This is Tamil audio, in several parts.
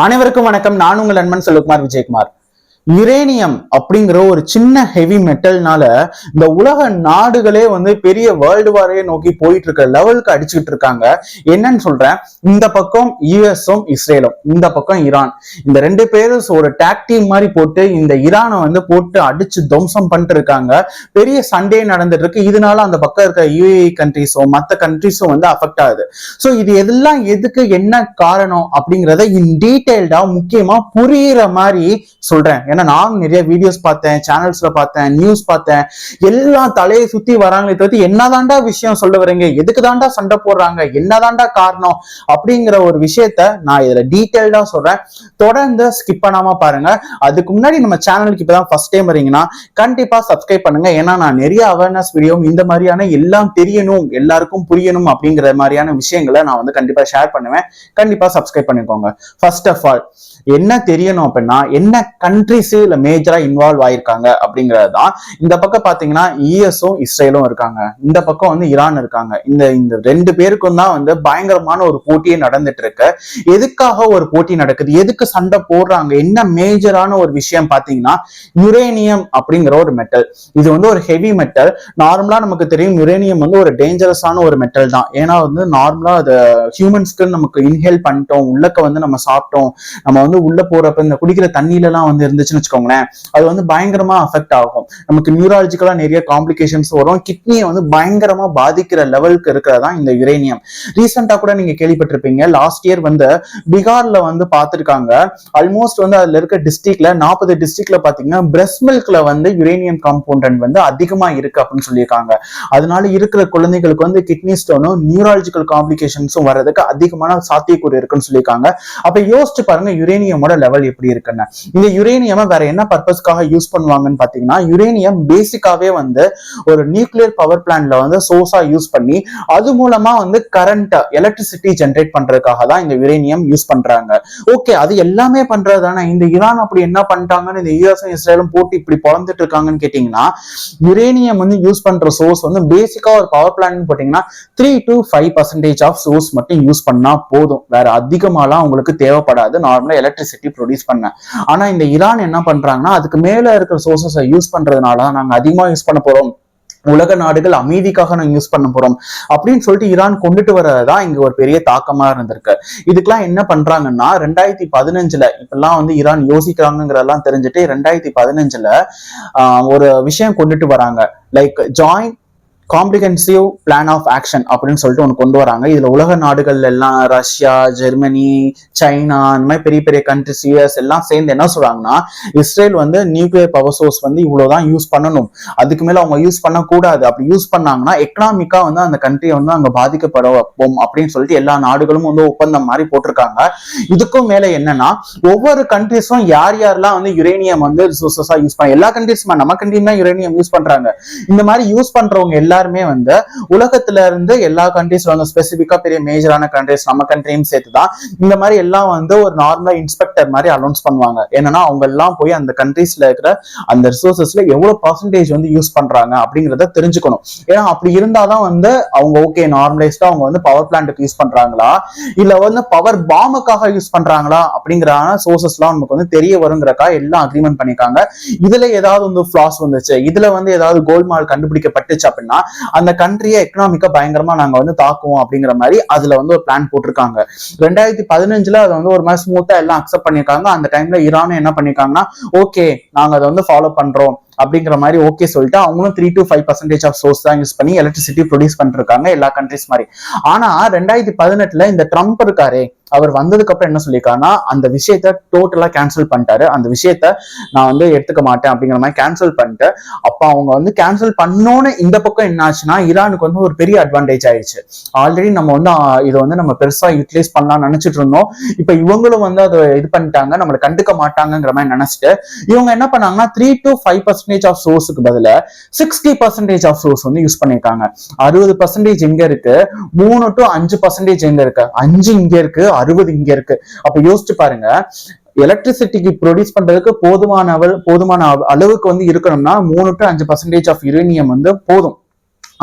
அனைவருக்கும் வணக்கம். நான் உங்கள் நண்பன் செல்வகுமார் விஜயகுமார். யுரேனியம் அப்படிங்கிற ஒரு சின்ன ஹெவி மெட்டல்னால இந்த உலக நாடுகளே பெரிய வேர்ல்டு வாரையே நோக்கி போயிட்டு இருக்க லெவலுக்கு அடிச்சுக்கிட்டு இருக்காங்க. என்னன்னு சொல்றேன், இந்த பக்கம் யுஎஸும் இஸ்ரேலும், இந்த பக்கம் ஈரான். இந்த ரெண்டு பேரும் ஒரு டாக் டீம் மாதிரி போட்டு இந்த ஈரானை போட்டு அடிச்சு துவம்சம் பண்ணிட்டு இருக்காங்க. பெரிய சண்டே நடந்துட்டு இருக்கு. இதனால அந்த பக்கம் இருக்க யுஏஇ கண்ட்ரிஸும் மற்ற கண்ட்ரிஸும் அஃபெக்ட் ஆகுது. ஸோ இது எதெல்லாம் எதுக்கு என்ன காரணம் அப்படிங்கிறத இன் டீடைல்டா முக்கியமா புரியுற மாதிரி சொல்றேன். ஏன்னா நான் நிறைய வீடியோஸ் பார்த்தேன், சேனல்ஸ்ல பார்த்தேன், நியூஸ் பார்த்தேன். எல்லாம் தலையை சுத்தி வராங்களே தவிர்த்து என்னதாண்டா விஷயம் சொல்ல வரீங்க, எதுக்கு தாண்டா சண்டை போடுறாங்க, என்னதாண்டா காரணம் அப்படிங்கிற ஒரு விஷயத்த நான் இதுல டீடைல்டா சொல்றேன். தொடர்ந்து ஸ்கிப் பண்ணாம பாருங்க. அதுக்கு முன்னாடி நம்ம சேனலுக்கு இப்பதான் ஃபர்ஸ்ட் டைம் வரீங்கன்னா கண்டிப்பா சப்ஸ்கிரைப் பண்ணுங்க. ஏன்னா நான் நிறைய அவேர்னஸ் வீடியோ இந்த மாதிரியான எல்லாம் தெரியணும், எல்லாருக்கும் புரியணும் அப்படிங்கிற மாதிரியான விஷயங்களை நான் கண்டிப்பா ஷேர் பண்ணுவேன். கண்டிப்பா சப்ஸ்கிரைப் பண்ணிக்கோங்க. ஃபர்ஸ்ட் ஆஃப் ஆல் என்ன தெரியணும் அப்படின்னா, என்ன கண்ட்ரிஸ் இல்ல மேஜரா இன்வால்வ் ஆயிருக்காங்க அப்படிங்கிறது தான். இந்த பக்கம் பாத்தீங்கன்னா யுஎஸும் இஸ்ரேலும் இருக்காங்க, இந்த பக்கம் ஈரான் இருக்காங்க. இந்த ரெண்டு பேருக்கும் தான் பயங்கரமான ஒரு போட்டியே நடந்துட்டு இருக்கு. எதுக்காக ஒரு போட்டி நடக்குது, எதுக்கு சண்டை போடுறாங்க, என்ன மேஜரான ஒரு விஷயம் பாத்தீங்கன்னா, யுரேனியம் அப்படிங்கிற ஒரு மெட்டல். இது ஒரு ஹெவி மெட்டல். நார்மலா நமக்கு தெரியும் யுரேனியம் ஒரு டேஞ்சரஸான ஒரு மெட்டல் தான். ஏன்னா நார்மலா அது ஹியூமன்ஸ்க்கு நமக்கு இன்ஹேல் பண்ணிட்டோம், உள்ளக்க நம்ம சாப்பிட்டோம், நம்ம உள்ள போறப்ப இந்த குடிக்கிற தண்ணியில எல்லாம் இருந்துச்சுன்னு வச்சுக்கோங்களேன், அது பயங்கரமா அஃபெக்ட் ஆகும். நமக்கு நியூராலஜிக்கலா நிறைய காம்ப்ளிகேஷன்ஸ் வரும். கிட்னியை பயங்கரமா பாதிக்கிற லெவலுக்கு இருக்கிறதா இந்த யுரேனியம். ரீசெண்டா கூட நீங்க கேள்விப்பட்டிருப்பீங்க, லாஸ்ட் இயர் பீகார்ல பார்த்திருக்காங்க. ஆல்மோஸ்ட் அதுல இருக்க டிஸ்ட்ரிக்ட்ல 40 டிஸ்ட்ரிக்ட்ல பாத்தீங்கன்னா பிரெஸ்ட் மில்க்ல யுரேனியம் காம்பவுண்ட் அதிகமா இருக்கு அப்படின்னு சொல்லியிருக்காங்க. அதனால இருக்கிற குழந்தைகளுக்கு கிட்னி ஸ்டோனும் நியூராலஜிக்கல் காம்ப்ளிகேஷன்ஸும் வர்றதுக்கு அதிகமான சாத்தியக்கூறு இருக்குன்னு சொல்லியிருக்காங்க. அப்ப யோசிச்சு பாருங்க யுரேனியமோட லெவல் எப்படி இருக்குன்னு. இந்த யுரேனியம் வேற என்ன பர்பஸ்க்காக யூஸ் பண்ணுவாங்கன்னு பாத்தீங்கன்னா, யுரேனியம் பேசிக்காவே ஒரு நியூக்ளியர் பவர் பிளான்ட்ல சோர்ஸா யூஸ் பண்ணி அது மூலமா கரண்ட் எலக்ட்ரிசிட்டி ஜெனரேட் பண்றதுக்காக தான் இந்த யுரேனியம் யூஸ் பண்றாங்க. ஓகே, அது எல்லாமே பண்றதுதானே. இந்த ஈரான் அப்படி என்ன பண்ணிட்டாங்கன்னு இந்த யுஎஸும் இஸ்ரேலும் போட்டு இப்படி பொழந்துட்டு இருக்காங்கன்னு கேட்டீங்கன்னா, யுரேனியம் யூஸ் பண்ற சோர்ஸ் பேசிக்கா ஒரு பவர் பிளான்ட் போட்டீங்கன்னா 3 to 5% ஆஃப் சோர்ஸ் மட்டும் யூஸ் பண்ணா போதும். வேற அதிகமாலாம் உங்களுக்கு தேவைப்படாது நார்மலா எலக்ட்ரிசிட்டி ப்ரொடியூஸ் பண்ண. ஆனா இந்த ஈரான் என்ன பண்றாங்கன்னா, அதுக்கு மேல இருக்கிற சோர்சஸை யூஸ் பண்றதுனால நாங்க அதிகமா யூஸ் பண்ண போறோம், உலக நாடுகள் அமைதிக்காக நாங்க யூஸ் பண்ண போறோம் அப்படின்னு சொல்லிட்டு ஈரான் கொண்டுட்டு வரதான் இங்க ஒரு பெரிய தாக்கமா இருந்திருக்கு. இதுக்கெல்லாம் என்ன பண்றாங்கன்னா, 2015 இப்பெல்லாம் ஈரான் யோசிக்கிறாங்கிறதெல்லாம் தெரிஞ்சுட்டு 2015 ஒரு விஷயம் கொண்டுட்டு வராங்க. Like joint comprehensive plan of action அப்படின்னு சொல்லிட்டு ஒன்று கொண்டு வராங்க. இதுல உலக நாடுகள் எல்லாம் ரஷ்யா, ஜெர்மனி, சைனா, இந்த மாதிரி பெரிய பெரிய கண்ட்ரிஸ், யூஎஸ் எல்லாம் சேர்ந்து என்ன சொல்றாங்கன்னா, இஸ்ரேல் நியூக்ளியர் பவர் சோர்ஸ் இவ்வளவுதான் யூஸ் பண்ணணும், அதுக்கு மேல அவங்க யூஸ் பண்ணக்கூடாது. அப்படி யூஸ் பண்ணாங்கன்னா எக்கனாமிக்கா அந்த கண்ட்ரியை அங்க பாதிக்கப்பட வைப்போம் அப்படின்னு சொல்லிட்டு எல்லா நாடுகளும் ஒப்பந்தம் மாதிரி போட்டிருக்காங்க. இதுக்கும் மேல என்னன்னா, ஒவ்வொரு கண்ட்ரிஸும் யார் யாரெல்லாம் யுரேனியம் ரிசோர்ஸஸா யூஸ் பண்ண, எல்லா கண்ட்ரிஸும் நம்ம கண்ட்ரியும் தான் யுரேனியம் யூஸ் பண்றாங்க. இந்த மாதிரி யூஸ் பண்றவங்க எல்லாருமே உலகத்துல இருந்து எல்லா கண்ட்ரிஸ் ஸ்பெசிபிக்கா பெரிய மேஜரான கண்ட்ரிஸ் நம்ம கண்ட்ரியும் சேர்த்துதான் இந்த மாதிரி எல்லாம் ஒரு நார்மலா இன்ஸ்பெக்டர் மாதிரி அனௌன்ஸ் பண்ணுவாங்க. என்னன்னா அவங்க எல்லாம் போய் அந்த கண்ட்ரிஸ்ல இருக்கிற அந்த ரிசோர்சஸ்ல எவ்வளவு பர்சன்டேஜ் யூஸ் பண்றாங்க அப்படிங்கறத தெரிஞ்சுக்கணும். ஏன்னா அப்படி இருந்தாதான் அவங்க ஓகே நார்மலைஸ்டா அவங்க பவர் பிளான்ட்டுக்கு யூஸ் பண்றாங்களா இல்ல பவர் பாம்புக்காக யூஸ் பண்றாங்களா அப்படிங்கிற சோர்சஸ் எல்லாம் நமக்கு தெரிய வருங்கிறக்கா எல்லாம் அக்ரிமெண்ட் பண்ணிருக்காங்க. இதுல ஏதாவது ஃபிளாஸ் வந்துச்சு, இதுல ஏதாவது கோல்மால் கண்டுபிடிக்கப்பட்டுச்சு அப்படின்னா அந்த கண்ட்ரியை எக்கனாமிக்கா பயங்கரமா நாங்க தாக்குவோம் அப்படிங்கிற மாதிரி அதுல ஒரு பிளான் போட்டிருக்காங்க. 2015 அதை ஒரு மாதிரி ஸ்மூத்தா எல்லாம் அக்செப்ட் பண்ணிருக்காங்க. அந்த டைம்ல ஈரான் என்ன பண்ணிருக்காங்கன்னா, ஓகே நாங்க அதை ஃபாலோ பண்றோம் அப்படிங்கிற மாதிரி ஓகே சொல்லிட்டு அவங்களும் 3 to 5% ஆஃப் சோர்ஸ் தான் யூஸ் பண்ணி எலக்ட்ரிசிட்டி ப்ரொடியூஸ் பண்ணிருக்காங்க எல்லா கண்ட்ரிஸ் மாதிரி. ஆனா 2018 இந்த ட்ரம்ப் இருக்காரு, அவர் வந்ததுக்கு அப்புறம் என்ன சொல்லியிருக்காருன்னா, அந்த விஷயத்த டோட்டலா கேன்சல் பண்ணிட்டாரு. அந்த விஷயத்த நான் எடுத்துக்க மாட்டேன் அப்படிங்கிற மாதிரி கேன்சல் பண்ணிட்டு, அப்ப அவங்க கேன்சல் பண்ணோன்னு இந்த பக்கம் என்ன ஆச்சுன்னா, ஈரானுக்கு ஒரு பெரிய அட்வான்டேஜ் ஆயிடுச்சு. ஆல்ரெடி நம்ம இதை நம்ம பெருசா யூட்டிலைஸ் பண்ணலாம்னு நினைச்சிட்டு இருந்தோம். இப்ப இவங்களும் அதை இது பண்ணிட்டாங்க, நம்மளை கண்டுக்க மாட்டாங்கிற மாதிரி நினைச்சிட்டு இவங்க என்ன பண்ணாங்கன்னா 3 to 5% ஆஃப் சோர்ஸுக்கு பதில 60% ஆஃப் சோர்ஸ் யூஸ் பண்ணிருக்காங்க. 60% எங்க இருக்கு, 3 to 5% எங்க இருக்கு, 5 இங்க இருக்கு, 60 இங்க இருக்கு. அப்ப யோசிச்சு பாருங்க, எலக்ட்ரிசிட்டிக்கு ப்ரொடியூஸ் பண்றதுக்கு போதுமான அளவுக்கு இருக்கணும்னா 3 to 5% ஆஃப் யுரேனியம் போதும்.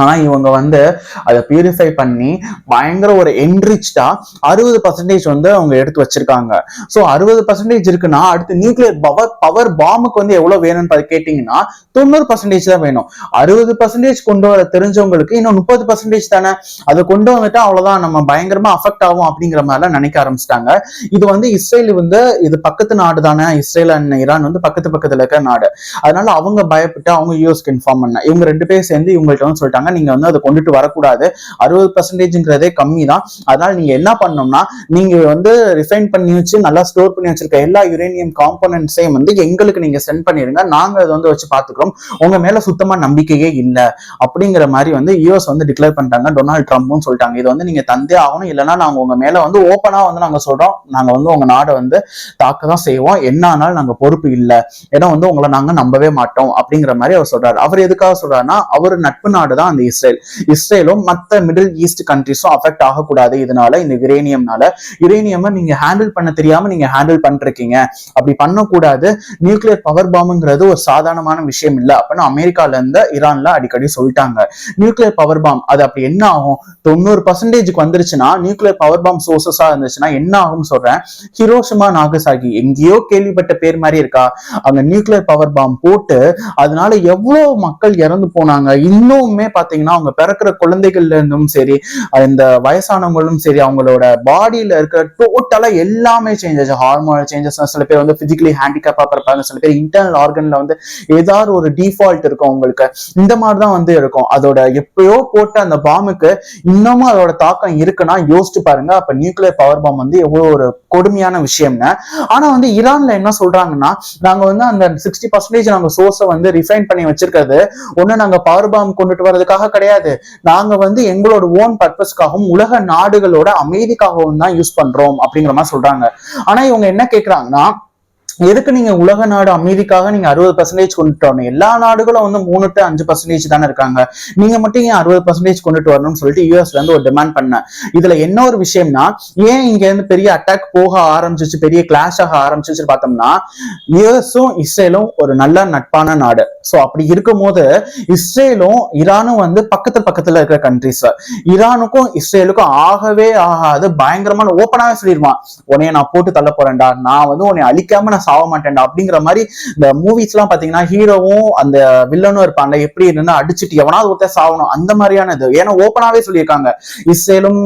ஆனா இவங்க வந்து அதை பியூரிஃபை பண்ணி பயங்கர ஒரு என்ரிச்டா 60% வந்து அவங்க எடுத்து வச்சிருக்காங்க. ஸோ 60% இருக்குன்னா அடுத்து நியூக்ளியர் பவர் பாம்புக்கு வந்து எவ்வளவு வேணும்னு கேட்டீங்கன்னா 90% தான் வேணும். 60% கொண்டு வர தெரிஞ்சவங்களுக்கு இன்னும் 30% தானே, அதை கொண்டு வந்துட்டா அவ்வளவுதான் நம்ம பயங்கரமா அஃபெக்ட் ஆகும் அப்படிங்கிற மாதிரிலாம் நினைக்க ஆரம்பிச்சிட்டாங்க. இது வந்து இஸ்ரேல் வந்து இது பக்கத்து நாடு தானே, இஸ்ரேல் அண்ட் ஈரான் வந்து பக்கத்துல இருக்க நாடு. அதனால அவங்க பயப்பட்டு அவங்க யூஎஸ்க்கு இன்ஃபார்ம் பண்ண, இவங்க 2 பேர் சேர்ந்து இவங்கள்ட்ட வந்து சொல்லிட்டாங்க, நீங்க வந்து அதை கொண்டுட்டு வரக்கூடாது, 60%ங்கிறதே கம்மி தான். அதனால நீங்க என்ன பண்ணணும்னா நீங்க வந்து ரிஃபைன் பண்ணி வச்சு நல்லா ஸ்டோர் பண்ணி வச்சிருக்க எல்லா யுரேனியம் காம்போனன்ட்ஸையும் வந்து எங்களுக்கு நீங்க சென்ட் பண்ணிருங்க, நாங்க அதை வந்து வச்சு பாத்துக்கிறோம், உங்க மேல சுத்தமா நம்பிக்கையே இல்லை அப்படிங்கிற மாதிரி வந்து யூஎஸ் வந்து டிக்ளேர் பண்ணிட்டாங்க. டொனால்ட் ட்ரம்ப்பும் சொல்லிட்டாங்க, இது வந்து நீங்க தந்தே ஆகணும், இல்லைன்னா நாங்க உங்க மேல வந்து ஓப்பனா வந்து நாங்க சொல்றோம், நாங்க வந்து உங்க நாடை வந்து தாக்கதான் செய்வோம், என்ன ஆனாலும் நாங்க பொறுப்பு இல்லை, ஏன்னா வந்து உங்களை நாங்க நம்பவே மாட்டோம் அப்படிங்கிற மாதிரி அவர் சொல்றாரு. அவர் எதுக்காக சொல்றாருன்னா அவர் நட்பு நாடு தான் அந்த இஸ்ரேலும் மற்ற மிடில் ஈஸ்ட் கண்ட்ரிஸும் அஃபெக்ட் ஆகக்கூடாது இதனால, இந்த யுரேனியம் நீங்க ஹேண்டில் பண்ண தெரியாம நீங்க ஹேண்டில் பண்ணிருக்கீங்க, அப்படி பண்ணக்கூடாது, நியூக்ளியர் பவர் பாம்புங்கிறது ஒரு சாதாரணமான விஷயம் இல்லை அப்படின்னு அமெரிக்கால இருந்து ஈரான்ல அடிக்கடி சொல்லிட்டாங்க. நியூக்ளியர் பவர் பாம்பு அது அப்படி என்ன ஆகும், 90% வந்துருச்சுன்னா நியூக்ளியர் பவர் பாம்பு சோர்சஸா இருந்துச்சுன்னா என்ன ஆகும் சொல்றேன். ஹிரோஷிமா நாகசாகி எங்கேயோ கேள்விப்பட்ட பேர் மாதிரி இருக்கா, அங்க நியூக்ளியர் பவர் பாம்பு போட்டு அதனால எவ்வளவு மக்கள் இறந்து போனாங்க. இன்னுமே பாத்தீங்கன்னா அவங்க பிறக்கிற குழந்தைகள்ல இருந்தும் சரி, இந்த வயசானவங்களும் சரி, அவங்களோட பாடியில இருக்கிற டோட்டலா எல்லாமே சேஞ்சஸ், ஹார்மோனல் சேஞ்சஸ், சில பேர் வந்து பிசிக்கலி ஹேண்டிகேப்பா பிறப்பாங்க, சில பேர் இன்டர்னல் ஆர்கன்ல வந்து ஏதாவது ஒரு டிஃபால்ட் இருக்கும் அவங்களுக்கு, இந்த மாதிரிதான் வந்து இருக்கும். அதோட எப்பயோ போட்ட அந்த பாம்புக்கு இன்னமும் அதோட தாக்கம் இருக்குன்னா யோசிச்சு பாருங்க, அப்ப நியூக்ளியர் பவர் பாம்பு வந்து எவ்வளவு ஒரு கொடுமையான விஷயம்னு. ஆனா வந்து ஈரான்ல என்ன சொல்றாங்கன்னா, நாங்க வந்து அந்த 60% நாங்க சோர்ஸை வந்து ரிஃபைன் பண்ணி வச்சிருக்கிறது ஒண்ணு நாங்க பவர் பாம்பு கொண்டுட்டு வர்றதுக்காக கிடையாது, நாங்க வந்து எங்களோட ஓன் பர்பஸ்க்காகவும் உலக நாடுகளோட அமைதிக்காகவும் தான் யூஸ் பண்றோம் அப்படிங்கிற மாதிரி சொல்றாங்க. ஆனா இவங்க என்ன கேக்குறாங்கன்னா, எதுக்கு நீங்க உலக நாடு அமைதிக்காக நீங்க 60% கொண்டுட்டு வரணும், எல்லா நாடுகளும் வந்து 3 to 5% தானே இருக்காங்க, நீங்க மட்டும் ஏன் 60% கொண்டுட்டு வரணும்னு சொல்லிட்டு யூஎஸ்ல இருந்து ஒரு டிமாண்ட் பண்ண. இதுல என்ன ஒரு விஷயம்னா, ஏன் இங்க இருந்து பெரிய அட்டாக் போக ஆரம்பிச்சிச்சு, பெரிய கிளாஷ் ஆக ஆரம்பிச்சிச்சு பார்த்தோம்னா, யூஎஸும் இஸ்ரேலும் ஒரு நல்ல நட்பான நாடு. சோ அப்படி இருக்கும் போது இஸ்ரேலும் ஈரானும் வந்து பக்கத்துல இருக்கிற கண்ட்ரிஸ், ஈரானுக்கும் இஸ்ரேலுக்கும் ஆகவே ஆகாது, பயங்கரமான ஓப்பனாவே சொல்லிடுவான், உன்னைய நான் போட்டு தள்ள போறேன்டா, நான் வந்து உன்னை அழிக்காம நான் சாவ மாட்டேன்டா அப்படிங்கிற மாதிரி. இந்த மூவிஸ் எல்லாம் பாத்தீங்கன்னா ஹீரோவும் அந்த வில்லனும் இருப்பாங்க, எப்படி இருந்தா அடிச்சுட்டு எவனாவது ஒருத்தர் சாவணும் அந்த மாதிரியான இது. ஏன்னா ஓப்பனாவே சொல்லியிருக்காங்க, இஸ்ரேலும்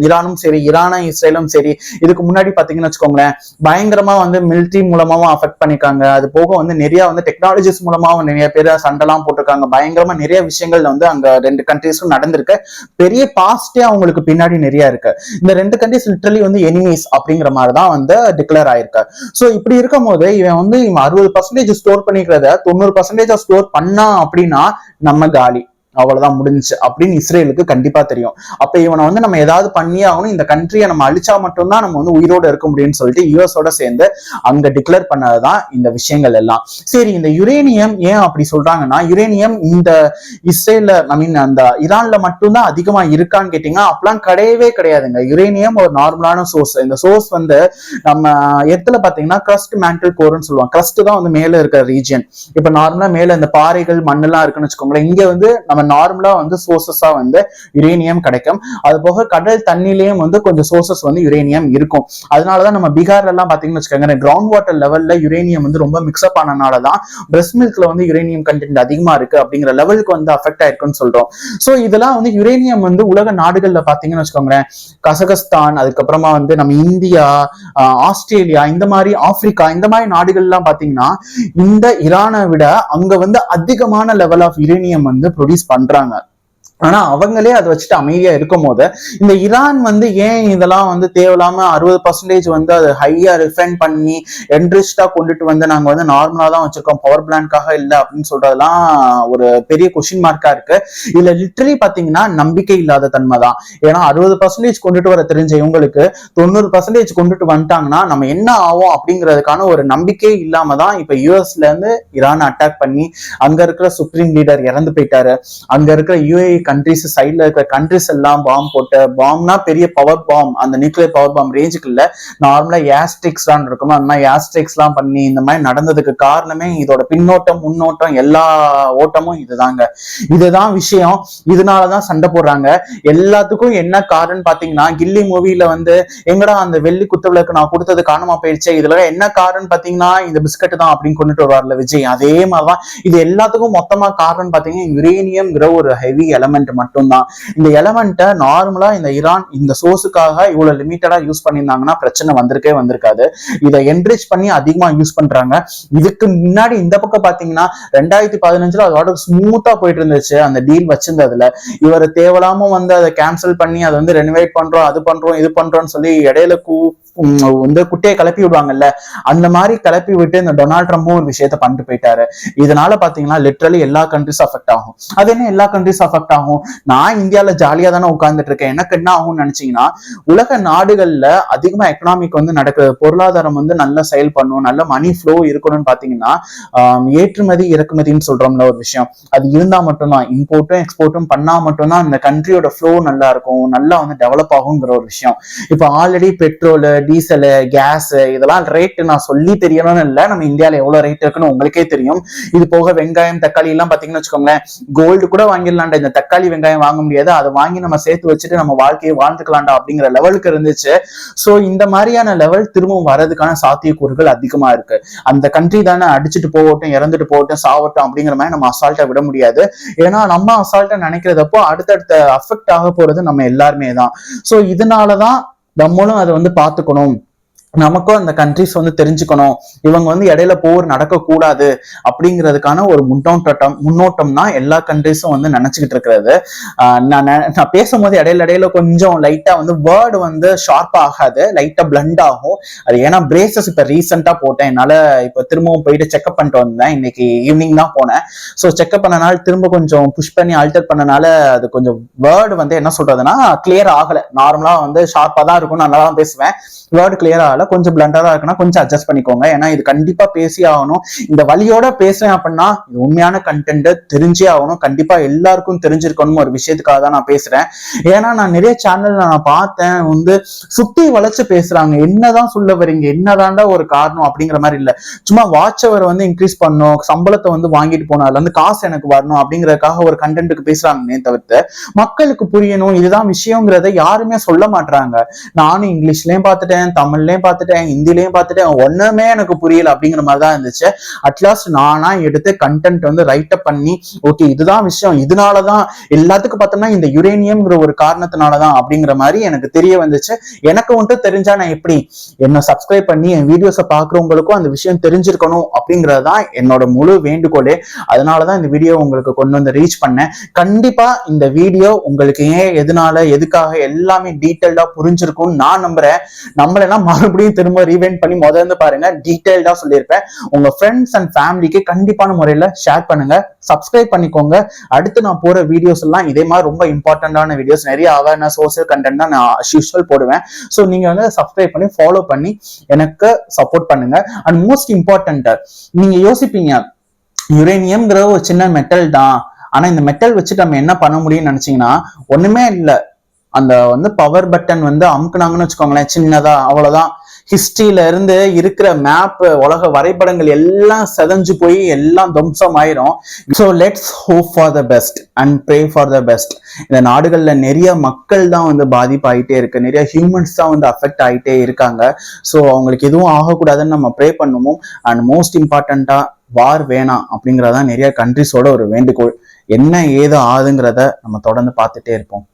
ஈரானும் சரி, ஈரானும் இஸ்ரேலும் சரி, இதுக்கு முன்னாடி பாத்தீங்கன்னு வச்சுக்கோங்களேன் பயங்கரமா வந்து மிலிட்ரி மூலமாவும் அஃபெக்ட் பண்ணிருக்காங்க, அது போக வந்து நிறைய வந்து டெக்னாலஜிஸ் மூலமாவும் நிறைய பேர் சண்டைலாம் போட்டிருக்காங்க, பயங்கரமா நிறைய விஷயங்கள் வந்து அங்க 2 கண்ட்ரீஸும் நடந்திருக்கு, பெரிய பாஸ்டே அவங்களுக்கு பின்னாடி நிறைய இருக்கு. இந்த 2 கண்ட்ரீஸ் லிட்டரலி வந்து எனிமீஸ் அப்படிங்கிற மாதிரிதான் வந்து டிக்ளேர் ஆயிருக்கு. சோ இப்படி இருக்கும் போது இவன் வந்து 60% ஸ்டோர் பண்ணிக்கிறத 90% ஸ்டோர் பண்ணா அப்படின்னா நம்ம காலி, அவ்வளவுதான் முடிஞ்சு அப்படின்னு இஸ்ரேலுக்கு கண்டிப்பா தெரியும். அப்ப இவனை வந்து நம்ம ஏதாவது பண்ணியே ஆகணும், இந்த கண்ட்ரியை நம்ம அழிச்சா மட்டும்தான் நம்ம வந்து உயிரோடு இருக்க முடியும்னு சொல்லிட்டு யூஎஸோட சேர்ந்து அங்க டிக்ளேர் பண்ணதுதான் இந்த விஷயங்கள் எல்லாம். சரி, இந்த யுரேனியம் ஏன் அப்படி சொல்றாங்கன்னா, யுரேனியம் இந்த இஸ்ரேல்ல அந்த ஈரான்ல மட்டும்தான் அதிகமா இருக்கான்னு கேட்டீங்கன்னா அப்பெல்லாம் கிடையவே கிடையாதுங்க. யுரேனியம் ஒரு நார்மலான சோர்ஸ். இந்த சோர்ஸ் வந்து நம்ம இடத்துல பாத்தீங்கன்னா கிரஸ்ட் மேண்டல் கோர்னு சொல்லுவாங்க, கிரஸ்ட் தான் வந்து மேல இருக்கிற ரீஜியன். இப்ப நார்மலா மேல இந்த பாறைகள் மண்ணெல்லாம் இருக்குன்னு வச்சுக்கோங்களேன், இங்க வந்து நம்ம நார்மலா வந்து சோர்சஸா வந்து யுரேனியம் கிடைக்கும். அது போக கடல் தண்ணிலையும் வந்து கொஞ்சம் சோர்சஸ் வந்து யுரேனியம் இருக்கும். அதனாலதான் நம்ம பீகார்ல எல்லாம் பாத்தீங்கன்னு வச்சுக்கோங்க, கிரவுண்ட் வாட்டர் லெவல்ல யுரேனியம் வந்து ரொம்ப மிக்ஸ்அப் ஆனனாலதான் பிரஸ்ட் மில்க்ல வந்து யுரேனியம் கண்டென்ட் அதிகமா இருக்கு அப்படிங்கிற லெவலுக்கு வந்து அஃபெக்ட் ஆயிருக்குன்னு சொல்றோம். சோ இதெல்லாம் வந்து யுரேனியம் வந்து உலக நாடுகள்ல பாத்தீங்கன்னு வச்சுக்கோங்களேன், கசகஸ்தான், அதுக்கப்புறமா வந்து நம்ம இந்தியா, ஆஸ்திரேலியா, இந்த மாதிரி ஆப்பிரிக்கா, இந்த மாதிரி நாடுகள் எல்லாம் பாத்தீங்கன்னா இந்த ஈரானை விட அங்க வந்து அதிகமான லெவல் ஆஃப் யுரேனியம் வந்து ப்ரொடியூஸ் பண்றாங்க. ஆனா அவங்களே அதை வச்சுட்டு அமைதியா இருக்கும் போது இந்த ஈரான் வந்து ஏன் இதெல்லாம் வந்து தேவையில்லாம 60% வந்து அது ஹையா ரிஃபைன் பண்ணி என்ரிச்டா கொண்டுட்டு வந்து நாங்க வந்து நார்மலா தான் வச்சிருக்கோம், பவர் பிளான்காக இல்லை அப்படின்னு சொல்றதெல்லாம் ஒரு பெரிய கொஸ்டின் மார்க்கா இருக்கு. இதுல லிட்டரலி பாத்தீங்கன்னா நம்பிக்கை இல்லாத தன்மை தான். ஏன்னா 60% கொண்டுட்டு வர தெரிஞ்ச இவங்களுக்கு 90% கொண்டுட்டு வந்துட்டாங்கன்னா நம்ம என்ன ஆகும் அப்படிங்கிறதுக்கான ஒரு நம்பிக்கை இல்லாம தான் இப்ப யூஎஸ்ல இருந்து ஈரான் அட்டாக் பண்ணி அங்க இருக்கிற சுப்ரீம் லீடர் இறந்து போயிட்டாரு, அங்க இருக்கிற யுஏஇ கண்ட்ரிஸ் சைட்ல இருக்கிற கண்ட்ரிஸ் எல்லாம் பாம் போட்டு, பாம்னா பெரிய பவர் பாம், அந்த நியூக்ளியர் பவர் பாம் ரேஞ்சுக்கு இல்ல, நார்மலா ஏஸ்ட்ரிக்ஸ் தான் இருக்குமோ அந்த மாதிரி ஏஸ்ட்ரிக்ஸ் எல்லாம் பண்ணி இந்த மாதிரி நடந்ததுக்கு காரணமே இதோட பின்னோட்டம் முன்னோட்டம் எல்லா ஓட்டமும் இதுதாங்க. இதுதான் விஷயம். இதனாலதான் சண்டை போடுறாங்க. எல்லாத்துக்கும் என்ன காரணம் பாத்தீங்கன்னா, கில்லி மூவில வந்து எங்கடா அந்த வெள்ளி குத்துவிளக்கு நான் கொடுத்தது காணாம போயிடுச்சு, இதுல என்ன காரணம் பாத்தீங்கன்னா இந்த பிஸ்கட் தான் அப்படின்னு கொண்டுட்டு வருவார்ல விஜய். அதே மாதிரிதான் இது எல்லாத்துக்கும் மொத்தமா காரணம் பாத்தீங்கன்னா யுரேனியம்ங்கிற ஒரு ஹெவி எலமெண்ட் மட்டும்தான். இந்த எலமெண்ட்டை நார்மலா இந்த ஈரான் இந்த சோர்ஸுக்காக இவ்வளவு லிமிட்டடா யூஸ் பண்ணியிருந்தாங்கன்னா பிரச்சனை வந்திருக்காது. இதை என்ரிச் பண்ணி அதிகமா யூஸ் பண்றாங்க. இதுக்கு முன்னாடி இந்த பக்கம் பாத்தீங்கன்னா 2015 அதோட ஸ்மூத்தா போயிட்டு இருந்துச்சு அந்த டீல் வச்சிருந்ததுல. இவர் தேவலாம வந்து அதை கேன்சல் பண்ணி அதை வந்து ரெனோவேட் பண்றோம், அது பண்றோம், இது பண்றோம்னு சொல்லி இடையில வந்து குட்டையை கிளப்பி விடுவாங்கல்ல, அந்த மாதிரி கிளப்பி விட்டு இந்த டொனால்ட் ட்ரம்பும் ஒரு விஷயத்த பண்ணிட்டு போயிட்டாரு. இதனால பாத்தீங்கன்னா லிட்டரலி எல்லா கண்ட்ரிஸ் அஃபெக்ட் ஆகும். அது என்ன எல்லா கண்ட்ரிஸ் அஃபெக்ட் ஆகும்? நான் இந்தியாவில ஜாலியா தானே உட்கார்ந்துட்டு இருக்கேன், எனக்கு என்ன ஆகும்னு நினைச்சீங்கன்னா, உலக நாடுகள்ல அதிகமா எக்கனாமிக் வந்து நடக்குது, பொருளாதாரம் வந்து நல்லா செயல் பண்ணும், நல்ல மணி ஃப்ளோ இருக்கணும்னு பாத்தீங்கன்னா ஏற்றுமதி இறக்குமதின்னு சொல்றோம்ல ஒரு விஷயம், அது இருந்தா மட்டும்தான், இம்போர்ட்டும் எக்ஸ்போர்ட்டும் பண்ணா மட்டும்தான் இந்த கண்ட்ரியோட ஃப்ளோ நல்லா இருக்கும், நல்லா வந்து டெவலப் ஆகுங்கிற ஒரு விஷயம். இப்போ ஆல்ரெடி பெட்ரோல், டீசல், கேஸ் இதெல்லாம் ரேட் நான் சொல்லி தெரியணும்னு இல்லை, நம்ம இந்தியாவில எவ்வளவு ரேட் இருக்குன்னு உங்களுக்கே தெரியும். இது போக வெங்காயம், தக்காளி எல்லாம் பாத்தீங்கன்னு வச்சுக்கோங்களேன், கோல்டு கூட வாங்கிடலாம்டா, இந்த தக்காளி வெங்காயம் வாங்க முடியாது, அதை வாங்கி நம்ம சேர்த்து வச்சுட்டு நம்ம வாழ்க்கையை வாழ்ந்துக்கலாம்டா அப்படிங்கிற லெவலுக்கு இருந்துச்சு. சோ இந்த மாதிரியான லெவல் திரும்பவும் வரதுக்கான சாத்தியக்கூறுகள் அதிகமா இருக்கு. அந்த கண்ட்ரி தானே அடிச்சுட்டு போகட்டும், இறந்துட்டு போகட்டும், சாவட்டும் அப்படிங்கிற மாதிரி நம்ம அசால்ட்டா விட முடியாது. ஏன்னா நம்ம அசால்ட்டா நினைக்கிறதப்போ அடுத்தடுத்த அஃபெக்ட் ஆக போறது நம்ம எல்லாருமே தான். சோ இதனாலதான் நம்மளும் அதை வந்து பாத்துக்கணும், நமக்கும் அந்த கண்ட்ரிஸ் வந்து தெரிஞ்சுக்கணும், இவங்க வந்து இடையில போர் நடக்கக்கூடாது அப்படிங்கிறதுக்கான ஒரு முன்னோட்டம் தான் எல்லா கண்ட்ரிஸும் வந்து நினைச்சுக்கிட்டு இருக்கிறது. நான் பேசும்போது இடையில கொஞ்சம் லைட்டா வந்து வேர்டு வந்து ஷார்ப் ஆகாது, லைட்டா பிளண்ட் ஆகும். அது ஏன்னா பிரேசஸ் இப்ப ரீசெண்டா போட்டேன், என்னால இப்ப திரும்பவும் போயிட்டு செக்அப் பண்ணிட்டு வந்தேன், இன்னைக்கு ஈவினிங் தான் போனேன். ஸோ செக்அப் பண்ணனால திரும்ப கொஞ்சம் புஷ் பண்ணி ஆல்டர் பண்ணனால அது கொஞ்சம் வேர்டு வந்து என்ன சொல்றதுன்னா கிளியர் ஆகல. நார்மலா வந்து ஷார்ப்பா தான் இருக்கும், நல்லா தான் பேசுவேன், வேர்டு கிளியர் ஆகல, கொஞ்சம் பிளண்டரா இருக்குன்னா கொஞ்சம் அட்ஜஸ்ட் பண்ணிக்கோங்க. ஏன்னா இது கண்டிப்பா பேசி ஆகணும். இந்த வழியோட பேசுறேன் அப்படின்னா இது உண்மையான கண்டென்ட் தெரிஞ்சே ஆகணும், கண்டிப்பா எல்லாருக்கும் தெரிஞ்சிருக்கணும் ஒரு விஷயத்துக்காக தான் நான் பேசுறேன். ஏன்னா நான் நிறைய சேனல்ல நான் பார்த்தேன் வந்து சுத்தி வளைச்சு பேசுறாங்க, என்னதான் சொல்ல வரீங்க, என்னதான்டா ஒரு காரணம் அப்படிங்கிற மாதிரி இல்ல, சும்மா வாட்ச் அவர் வந்து இன்க்ரீஸ் பண்ணும், சம்பளத்தை வந்து வாங்கிட்டு போனோம், அதுல இருந்து காசு எனக்கு வரணும் அப்படிங்கறதுக்காக ஒரு கண்டென்ட்டுக்கு பேசுறாங்கன்னே தவிர்த்து மக்களுக்கு புரியணும் இதுதான் விஷயங்கிறத யாருமே சொல்ல மாட்டாங்க. நானும் இங்கிலீஷ்லயும் பார்த்துட்டேன், தமிழ்லயும் பார்த்துட்டேன், ஹிந்திலையும் பார்த்துட்டேன், ஒண்ணுமே எனக்கு புரியல அப்படிங்கிற மாதிரிதான் இருந்துச்சு. அட்லாஸ்ட் நானா எடுத்து கண்டென்ட் வந்து ரைட் அப் பண்ணி ஓகே இதுதான் விஷயம், இதனாலதான் எல்லாத்துக்கும் பார்த்தோம்னா இந்த யுரேனியம்ங்கிற ஒரு காரணத்தினாலதான் அப்படிங்கிற மாதிரி எனக்கு தெரிய வந்துச்சு. எனக்கு வந்துட்டு தெரிஞ்சா நான் எப்படி என்ன சப்ஸ்கிரைப் பண்ணி என் வீடியோஸை பாக்குறவங்களுக்கும் அந்த விஷயம் தெரிஞ்சிருக்கணும் அப்படிங்கறதுதான் என்னோட முழு வேண்டுகோளே. அதனாலதான் இந்த வீடியோ உங்களுக்கு கொண்டு வந்து ரீச் பண்ணேன். கண்டிப்பா இந்த வீடியோ உங்களுக்கு ஏன், எதனால, எதுக்காக எல்லாமே டீட்டெயில்டா புரிஞ்சிருக்கும்னு நான் நம்புறேன். நம்மளெல்லாம் மறுபடியும் திரும்ப ரீவைண்ட் பண்ணி முதல்ல பாருங்க, டீடைல்டா சொல்லியிருப்பேன். உங்க ஃப்ரெண்ட்ஸ் அண்ட் ஃபேமிலிக்கு கண்டிப்பான முறையில ஷேர் பண்ணுங்க, சப்ஸ்கிரைப் பண்ணிக்கோங்க. அடுத்து நான் போற வீடியோஸ் எல்லாம் இதே மாதிரி ரொம்ப இம்பார்ட்டன்டான வீடியோஸ், நிறைய அவேர்னஸ் சோசியல் கண்டென்ட் தான் நான் யூஸ்வல் போடுவேன். ஸோ நீங்க வந்து சப்ஸ்கிரைப் பண்ணி ஃபாலோ பண்ணி எனக்கு சப்போர்ட் பண்ணுங்க. அண்ட் மோஸ்ட் இம்பார்ட்டன்ட், நீங்க யோசிப்பீங்க யுரேனியம்ங்கிற ஒரு சின்ன மெட்டல் தான், ஆனா இந்த மெட்டல் வச்சுட்டு நம்ம என்ன பண்ண முடியும்னு நினைச்சீங்கன்னா ஒண்ணுமே இல்லை. அந்த வந்து பவர் பட்டன் வந்து அமுக்குனாங்கன்னு வச்சுக்கோங்களேன், சின்னதா, அவ்வளவுதான். ஹிஸ்டரியில இருந்து இருக்கிற மேப், உலக வரைபடங்கள் எல்லாம் செதஞ்சு போய் எல்லாம் துவம்சம் ஆயிரும். So let's hope for the best and pray for the best. இந்த நாடுகள்ல நிறைய மக்கள் தான் வந்து பாதிப்பாயிட்டே இருக்கு, நிறைய ஹியூமன்ஸ் தான் வந்து அஃபெக்ட் ஆகிட்டே இருக்காங்க. ஸோ அவங்களுக்கு எதுவும் ஆகக்கூடாதுன்னு நம்ம ப்ரே பண்ணுவோம். அண்ட் மோஸ்ட் இம்பார்ட்டண்டா வார் வேணாம் அப்படிங்கறதான் நிறைய கண்ட்ரிஸோட ஒரு வேண்டுகோள். என்ன ஏதோ ஆகுதுங்கிறத நம்ம தொடர்ந்து பார்த்துட்டே இருப்போம்.